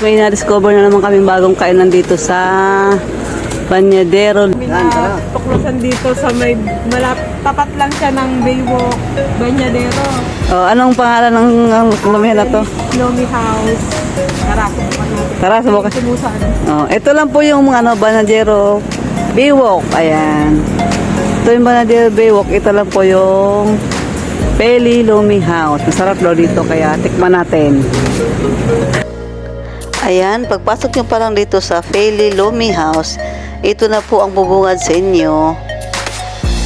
May na-discover na naman kaming bagong kainan dito sa Banyadero. Tuklasan dito sa may tapat lang siya ng Baywalk, Banyadero. Oh, anong pangalan ng lumihan na to? Lomi House. Tara, subukan natin. Tara, subukan. Sumusaan. Oh, ito lang po yung mga Banyadero Baywalk. Ayan. Ito yung Banyadero Baywalk. Ito lang po yung Peli Lomi House. Masarap daw dito kaya tikman natin. Ayan, pagpasok nyo parang dito sa Peli Lomi House, ito na po ang bubungad sa inyo.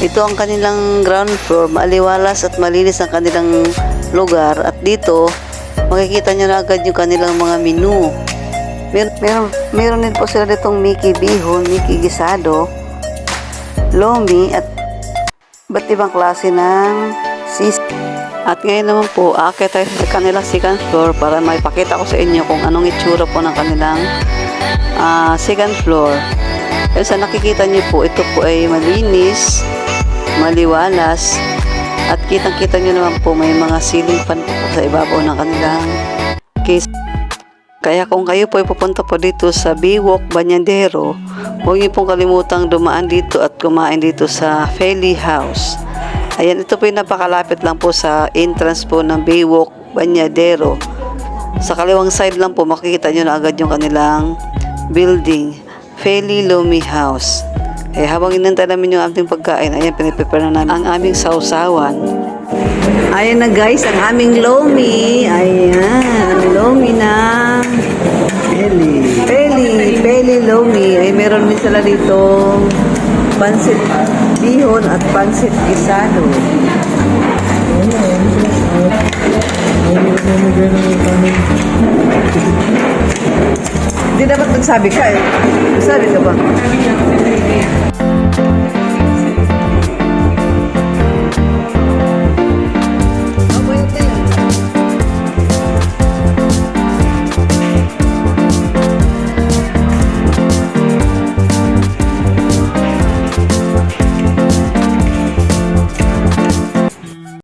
Ito ang kanilang ground floor. Maaliwalas at malinis ang kanilang lugar. At dito, makikita nyo na agad yung kanilang mga menu. Meron din po sila ditong Mickey Bihon, Mickey Gisado, Lomi at iba't ibang klase ng sis. At ngayon naman po, aakyat tayo sa kanilang second floor para maipakita ko sa inyo kung anong itsura po ng kanilang second floor. Kaya sa nakikita nyo po, ito po ay malinis, maliwalas, at kitang-kita nyo naman po may mga ceiling fan po sa ibabaw ng kanilang case. Kaya kung kayo po ay pupunta po dito sa Baywalk Banyadero, huwag niyo pong kalimutang dumaan dito at kumain dito sa Peli House. Ayan, ito po yung napakalapit lang po sa entrance po ng Baywalk Banyadero. Sa kaliwang side lang po, makikita nyo na agad yung kanilang building, Peli Lomi House. Eh, habang inantay namin yung aming pagkain, ayan, piniprepare na namin ang aming sausawan. Ayan na guys, ang aming Lomi. Ayan, Lomi na Peli Lomi. Ay, meron din sila dito pansit bihon at pansit gisado. Hindi dapat magsabi ka eh. Magsabi ka ba?